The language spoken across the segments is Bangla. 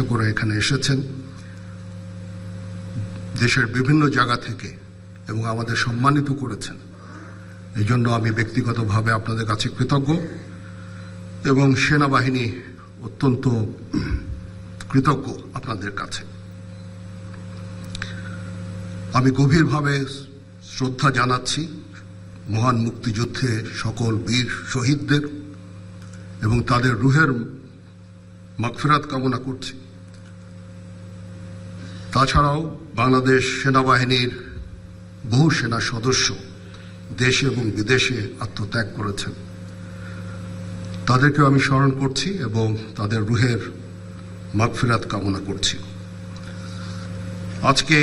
করে এখানে এসেছেন দেশের বিভিন্ন জায়গা থেকে এবং আমাদের সম্মানিত করেছেন। এই জন্য আমি ব্যক্তিগতভাবে আপনাদের কাছে কৃতজ্ঞ এবং সেনাবাহিনী অত্যন্ত কৃতজ্ঞ আপনাদের কাছে। আমি গভীরভাবে শ্রদ্ধা জানাচ্ছি মহান মুক্তিযুদ্ধে সকল বীর শহীদদের এবং তাদের রুহের মাগফিরাত কামনা করছি। তাছাড়াও বাংলাদেশ সেনাবাহিনীর বহু সেনা সদস্য দেশে এবং বিদেশে আত্মত্যাগ করেছেন, তাদেরকেও আমি স্মরণ করছি এবং তাদের রুহের মাগফিরাত কামনা করছি। আজকে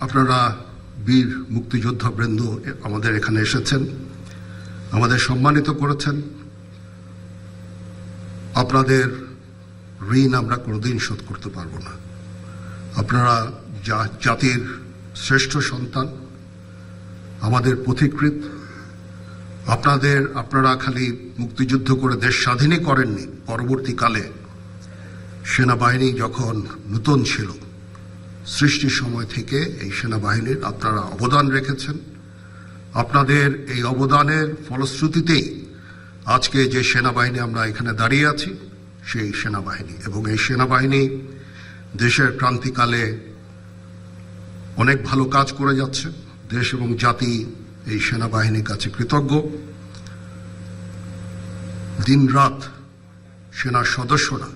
আপনারা বীর মুক্তিযোদ্ধা বৃন্দ আমাদের এখানে এসেছেন, আমাদের সম্মানিত করেছেন। আপনাদের ঋণ আমরা কোনোদিন শোধ করতে পারবো না। আপনারা জাতির শ্রেষ্ঠ সন্তান, আমাদের পথিকৃৎ। আপনারা খালি মুক্তিযুদ্ধ করে দেশ স্বাধীনই করেননি, পরবর্তীকালে সেনাবাহিনী যখন নূতন ছিল সৃষ্টির সময় থেকে এই সেনাবাহিনীর আপনারা অবদান রেখেছেন। আপনাদের এই অবদানের ফলশ্রুতিতেই আজকে যে সেনাবাহিনী আমরা এখানে দাঁড়িয়ে আছি সেই সেনাবাহিনী, এবং এই সেনাবাহিনী দেশের ক্রান্তিকালে অনেক ভালো কাজ করে যাচ্ছে। দেশ এবং জাতি এই সেনাবাহিনীর কাছে কৃতজ্ঞ। দিনরাত সেনার সদস্যরা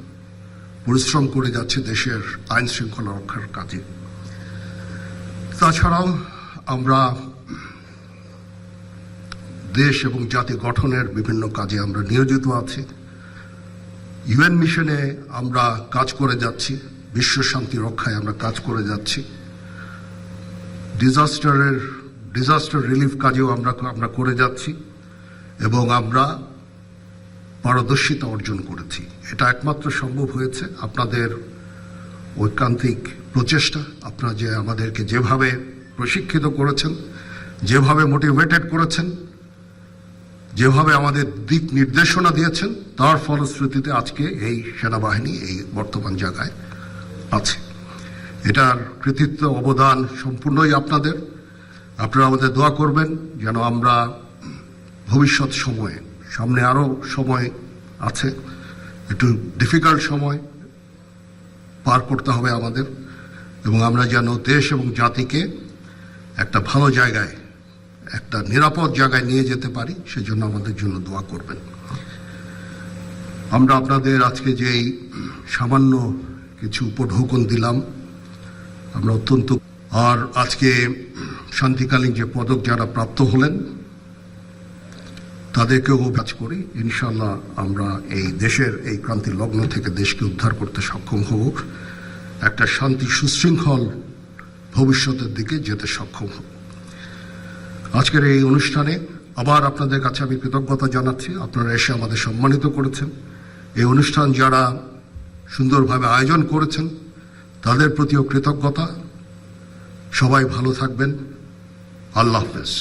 পরিশ্রম করে যাচ্ছে দেশের আইন শৃঙ্খলা রক্ষার কাজে। তাছাড়াও আমরা দেশ এবং জাতি গঠনের বিভিন্ন কাজে আমরা নিয়োজিত আছি। ইউএন মিশনে আমরা কাজ করে যাচ্ছি, বিশ্ব শান্তি রক্ষায় আমরা কাজ করে যাচ্ছি। ডিজাস্টার রিলিফ কাজেও আমরা করে যাচ্ছি এবং আমরা পারদর্শিতা অর্জন করেছি। এটা একমাত্র সম্ভব হয়েছে আপনাদের ঐকান্তিক প্রচেষ্টা। আপনারা যে আমাদেরকে যেভাবে প্রশিক্ষিত করেছেন, যেভাবে মোটিভেটেড করেছেন, যেভাবে আমাদের দিক নির্দেশনা দিয়েছেন, তার ফলশ্রুতিতে আজকে এই সেনাবাহিনী এই বর্তমান জায়গায় আছে। এটার কৃতিত্ব অবদান সম্পূর্ণই আপনাদের। আপনারা আমাদের দোয়া করবেন যেন আমরা ভবিষ্যৎ সময়ে, সামনে আরো সময় আছে, একটু ডিফিকাল্ট সময় পার করতে হবে আমাদের, এবং আমরা যেন দেশ এবং জাতিকে একটা ভালো জায়গায়, একটা নিরাপদ জায়গায় নিয়ে যেতে পারি, সেজন্য আমাদের জন্য দোয়া করবেন। আমরা আপনাদের আজকে যেই সামান্য কিছু উপঢৌকন দিলাম, আমরা অত্যন্ত, আর আজকে শান্তিকালীন যে পদক যারা প্রাপ্ত হলেন তাদেরকেও কাজ করি। ইনশাআল্লাহ আমরা এই দেশের এই ক্রান্তি লগ্ন থেকে দেশকে উদ্ধার করতে সক্ষম হব, একটা শান্তি সুশৃঙ্খল ভবিষ্যতের দিকে যেতে সক্ষম হব। আজকের এই অনুষ্ঠানে আবার আপনাদের কাছে আমি কৃতজ্ঞতা জানাচ্ছি। আপনারা এসে আমাদের সম্মানিত করেছেন। এই অনুষ্ঠান যারা সুন্দরভাবে আয়োজন করেছেন তাদের প্রতিও কৃতজ্ঞতা। সবাই ভালো থাকবেন। আল্লাহ হাফেজ।